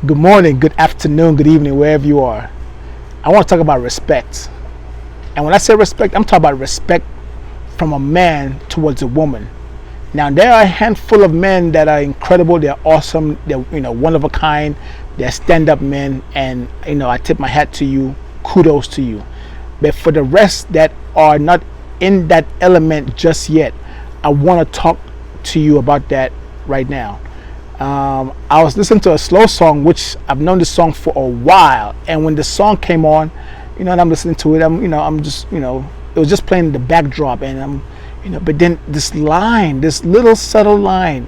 Good morning, good afternoon, good evening, wherever you are. I want to talk about respect. And when I say respect, I'm talking about respect from a man towards a woman. Now, there are a handful of men that are incredible, they're awesome, they're one of a kind, they're stand-up men, and I tip my hat to you, kudos to you. But for the rest that are not in that element just yet, I want to talk to you about that right now. I was listening to a slow song, which I've known this song for a while, and when the song came on, and I'm listening to it, I'm just, it was just playing in the backdrop, and but then this line, this little subtle line,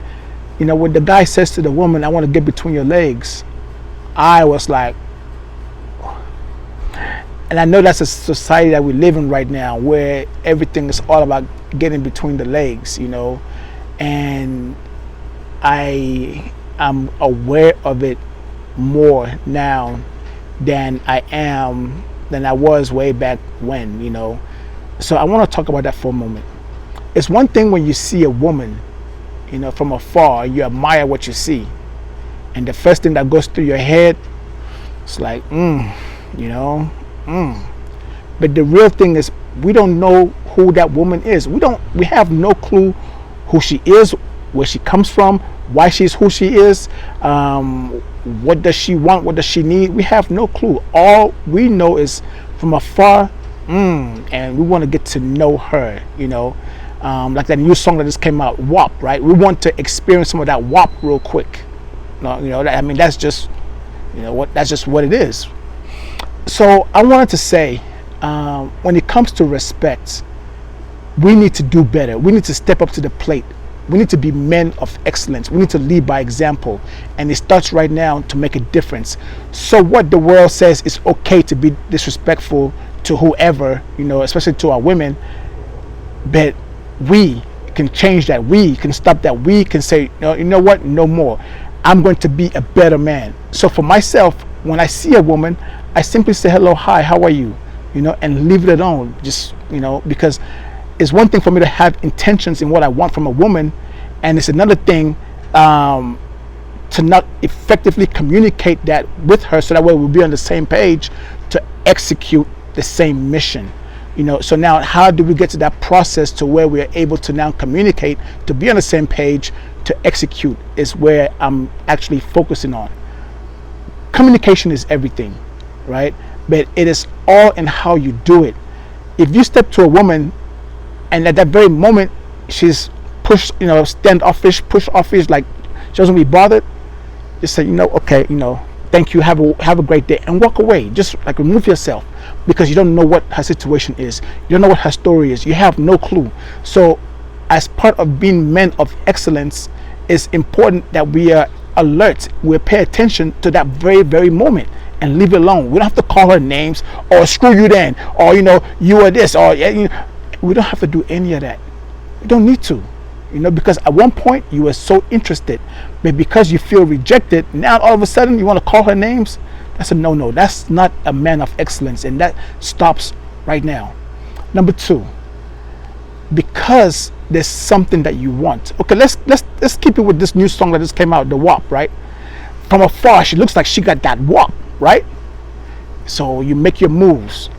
when the guy says to the woman, "I want to get between your legs," I was like, and I know that's a society that we live in right now, where everything is all about getting between the legs, and I am aware of it more now than I was way back when, So I want to talk about that for a moment. It's one thing when you see a woman, from afar, you admire what you see, and the first thing that goes through your head, it's like, But the real thing is, we don't know who that woman is. We have no clue who she is, where she comes from, why she's who she is, what does she want, what does she need. We have no clue. All we know is from afar, and we want to get to know her, like that new song that just came out, WAP, right? We want to experience some of that WAP real quick. That's just, that's just what it is. So I wanted to say, when it comes to respect, we need to do better. We need to step up to the plate. We need to be men of excellence. We need to lead by example. And it starts right now to make a difference. So what the world says is okay to be disrespectful to whoever, especially to our women. But we can change that. We can stop that. We can say, no, you know what? No more. I'm going to be a better man. So for myself, when I see a woman, I simply say, hello, hi, how are you? And leave it alone. Just, because it's one thing for me to have intentions in what I want from a woman, and it's another thing to not effectively communicate that with her, so that way we'll be on the same page to execute the same mission. So now how do we get to that process to where we're able to now communicate, to be on the same page, to execute, is where I'm actually focusing on. Communication is everything, right? But it is all in how you do it. If you step to a woman and at that very moment she's standoffish, push-offish, like she doesn't be bothered, just say, okay, thank you, have a great day, and walk away. Just like remove yourself, because you don't know what her situation is. You don't know what her story is. You have no clue. So as part of being men of excellence, it's important that we are alert, we pay attention to that very, very moment, and leave it alone. We don't have to call her names, or screw you then, or you are this, or we don't have to do any of that. We don't need to, because at one point you were so interested, but because you feel rejected, now all of a sudden you want to call her names. That's a no. That's not a man of excellence, and that stops right now. Number two, because there's something that you want. Okay, let's keep it with this new song that just came out, the WAP, right? From afar, she looks like she got that WAP, right? So you make your moves.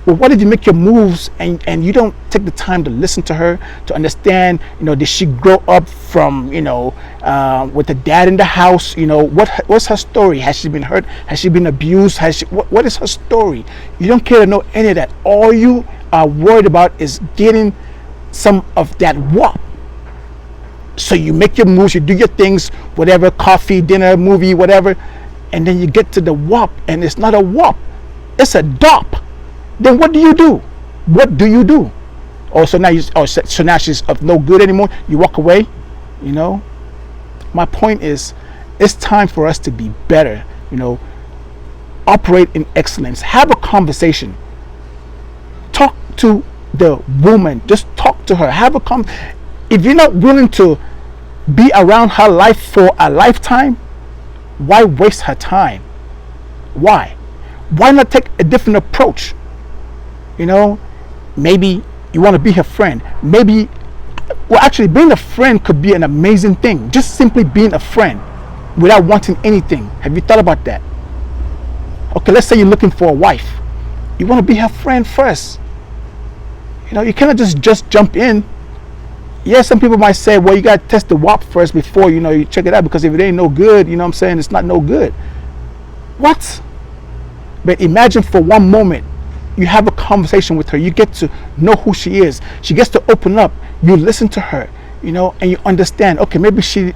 Well, what if you make your moves and you don't take the time to listen to her, to understand, did she grow up from, with the dad in the house? What's her story? Has she been hurt? Has she been abused? What is her story? You don't care to know any of that. All you are worried about is getting some of that WAP. So you make your moves, you do your things, whatever, coffee, dinner, movie, whatever, and then you get to the WAP, and it's not a WAP, it's a DOP. Then what do you do? What do you do? So now she's of no good anymore. You walk away. My point is, it's time for us to be better. Operate in excellence. Have a conversation. Talk to the woman. Just talk to her. If you're not willing to be around her life for a lifetime, why waste her time? Why not take a different approach? Maybe you want to be her friend. Maybe, well, actually, being a friend could be an amazing thing. Just simply being a friend. without wanting anything. Have you thought about that? Okay, let's say you're looking for a wife. You want to be her friend first. You cannot just jump in. Yeah, some people might say, well, you got to test the WAP first before, you check it out, because if it ain't no good, you know what I'm saying, it's not no good. What? But imagine for one moment, you have a conversation with her, you get to know who she is. She gets to open up. You listen to her, and you understand, okay, maybe she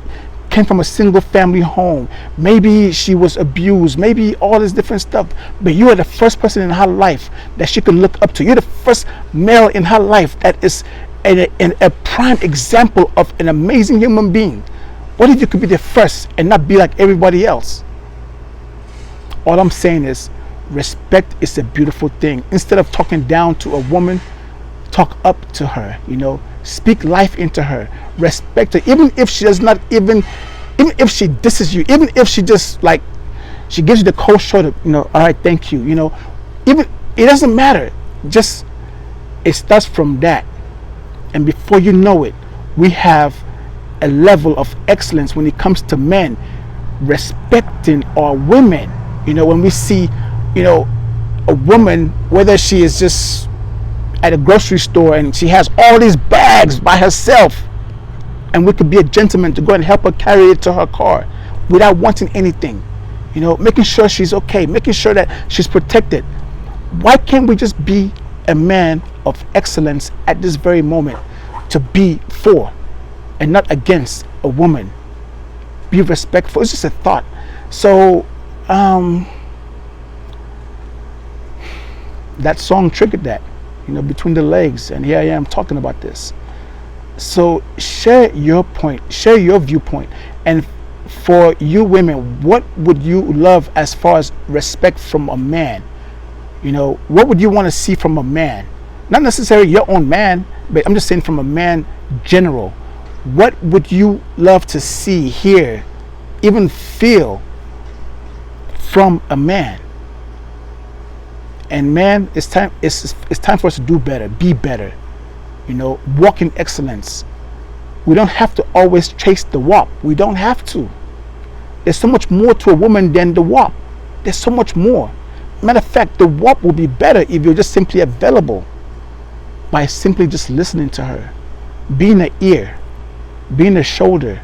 came from a single family home. Maybe she was abused. Maybe all this different stuff. But you are the first person in her life that she could look up to. You're the first male in her life that is a prime example of an amazing human being. What if you could be the first and not be like everybody else? All I'm saying is, respect is a beautiful thing. Instead of talking down to a woman, talk up to her. Speak life into her. Respect her, even if she does not even if she disses you, even if she just she gives you the cold shoulder. All right, thank you. Even it doesn't matter. Just it starts from that, and before you know it, we have a level of excellence when it comes to men respecting our women. When we see, a woman, whether she is just at a grocery store and she has all these bags by herself, and we could be a gentleman to go and help her carry it to her car without wanting anything, making sure she's okay, making sure that she's protected. Why can't we just be a man of excellence at this very moment, to be for and not against a woman? Be respectful. It's just a thought. So that song triggered that, Between the Legs, and here I am talking about this. So share your point, share your viewpoint, and for you women, what would you love as far as respect from a man? What would you want to see from a man? Not necessarily your own man, but I'm just saying from a man general. What would you love to see, hear, even feel from a man? And man, it's time for us to do better, be better, walk in excellence. We don't have to always chase the WAP. We don't have to. There's so much more to a woman than the WAP. There's so much more. Matter of fact, the WAP will be better if you're just simply available, by simply just listening to her, being an ear, being a shoulder.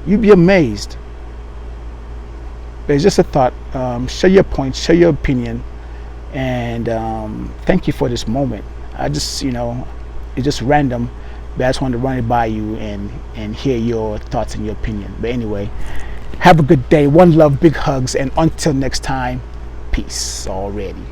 You'd be amazed. But it's just a thought. Share your point, share your opinion. And thank you for this moment. I just, it's just random, but I just wanted to run it by you and hear your thoughts and your opinion. But anyway, have a good day. One love, big hugs, and until next time, peace already.